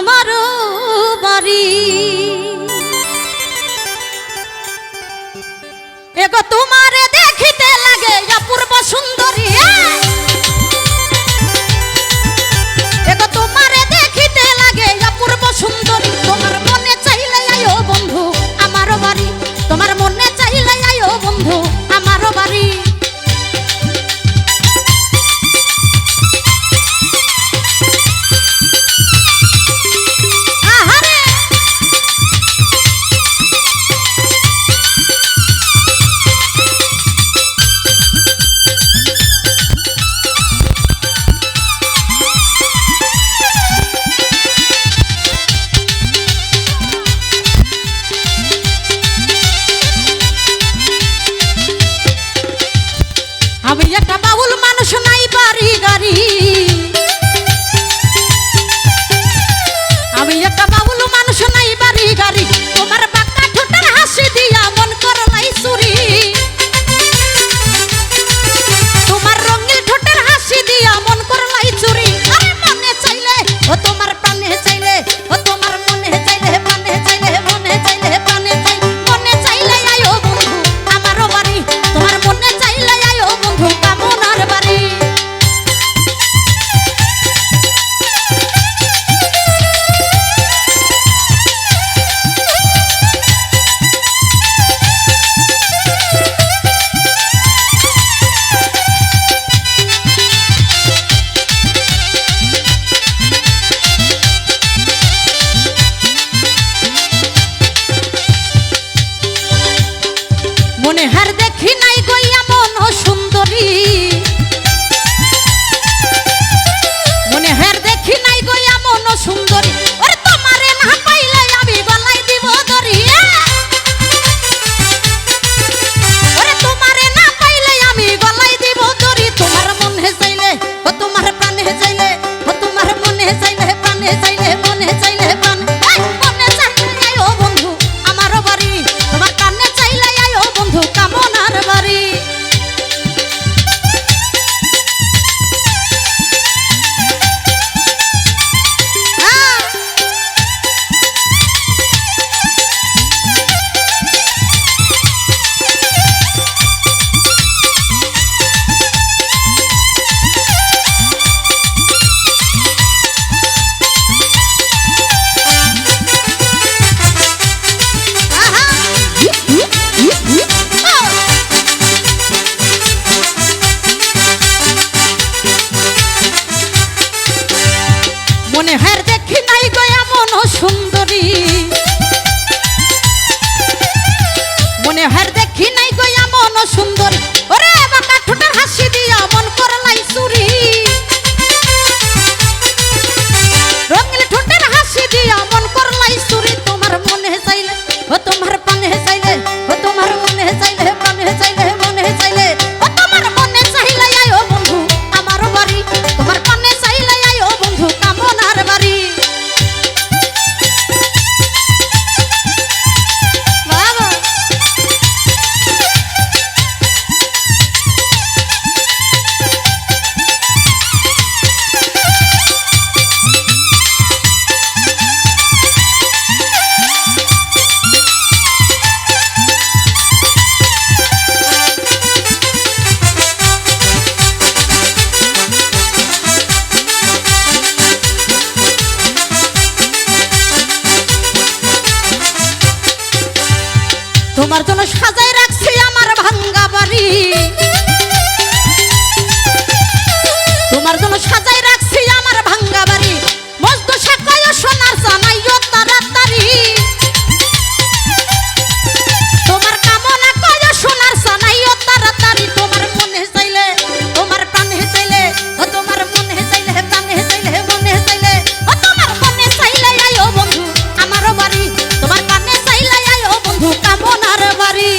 আমারও বাড়ি। এগো তোমারে দেখিতে লাগে অপূর্ব সুন্দরী, এগো তোমারে দেখিতে লাগে অপূর্ব সুন্দরী। তোমার মনে চাইলে আয়ো বন্ধু আমারও বাড়ি, তোমার মনে চাইলে আয়ো বন্ধু আমারও বাড়ি। আমি একটা বাউল মানুষ, নাই বাড়ি গাড়ি। আমি একটা বাউল মানুষ, নাই বাড়ি গাড়ি। তোমার বাঁকা ঠোঁটের হাসি দিয়া মন করলাই চুরি, তোমার রঙিন ঠোঁটের হাসি দিয়া মন করলাই চুরি। আরে মনে চাইলে ও তোমার প্রাণে চাইলে, ও তোমার মনে চাইলে প্রাণে চাইলে, মনে চাইলে প্রাণে চাইলে, মনে চাইলে আয়ো বন্ধু আমারও বাড়ি, তোমার মনে চাইলে আয়ো বন্ধু কামনার বাড়ি। মনে হার দেখি নাই গইয়া মন সুন্দরী, মনে হার দেখি নাই গইয়া মন সুন্দরী। ওরে তোমারে না পাইলে আমি গলাই দিব দড়ি, ওরে তোমারে না পাইলে আমি গলাই দিব দড়ি। তোমার মনে চাইলে ও তোমার প্রাণে চাইলে, ও তোমার মনে চাইলে প্রাণে চাইলে, মনে চাইলে প্রাণে, মনে চাইলে আয়ো বন্ধু আমারও বাড়ি, তোমার কানে চাইলে আয়ো বন্ধু কামনার বাড়ি। মনে হার দেখি নাই গয়া মন সুন্দরী, মনে হার দেখি নাই গয়া মন সুন্দরী। ওরে বাঁকা ঠোঁটের হাসি দিয়া মন করলাই চুরি, রঙিন ঠোঁটের হাসি দিয়া মন করলাই চুরি। তোমার মনে চাইলে ও তোমার প্রাণে চাইলে, ও তোমার মনে চাইলে প্রাণে চাইলে, মনে চাইলে, ও তোমার মনে চাইলে আয়ো বন্ধু আমারও বাড়ি, তোমার প্রাণে চাইলে আয়ো বন্ধু কামনার বাড়ি। বাবা তোমার জন্য সাজাই রাখছি আমার ভাঙ্গা বাড়ি, তোমার জন্য সাজাই রাখছি আমার ভাঙ্গা বাড়ি। মস্ত সাকায় সোনার জানাইও তাড়াতাড়ি, তোমার কামনা কয় সোনার জানাইও তাড়াতাড়ি। তোমার মনে চাইলে, তোমার প্রাণে চাইলে, ও তোমার মনে চাইলে প্রাণে চাইলে, মনে চাইলে, ও তোমার মনে চাইলে আয়ো বন্ধু আমারও বাড়ি, তোমার প্রাণে চাইলে আয়ো বন্ধু কামনার বাড়ি।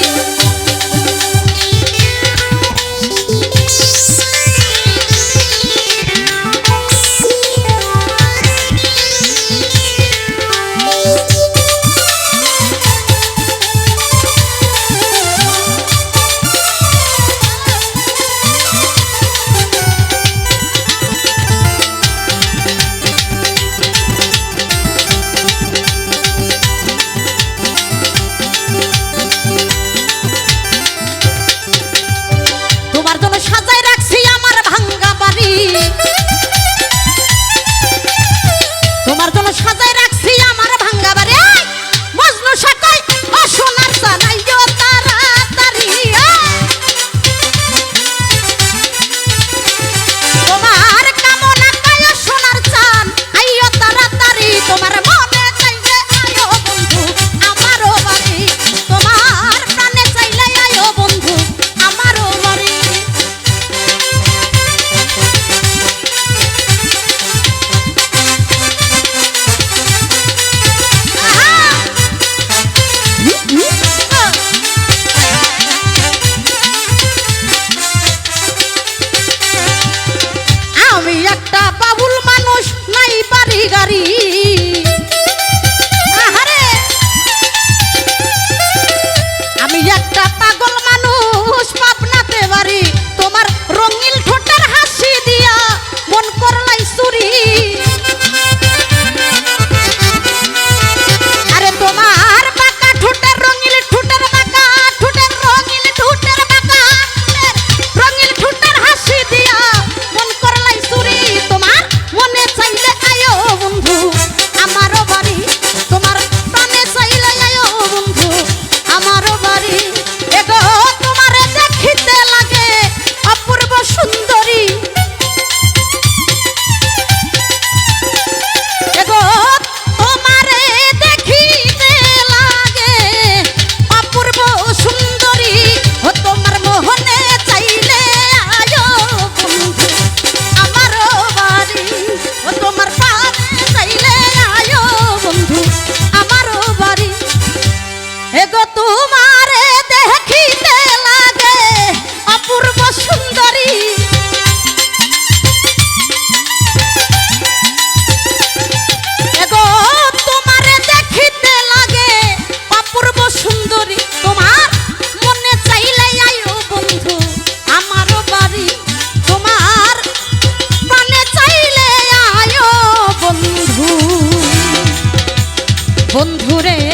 বন্ধুরে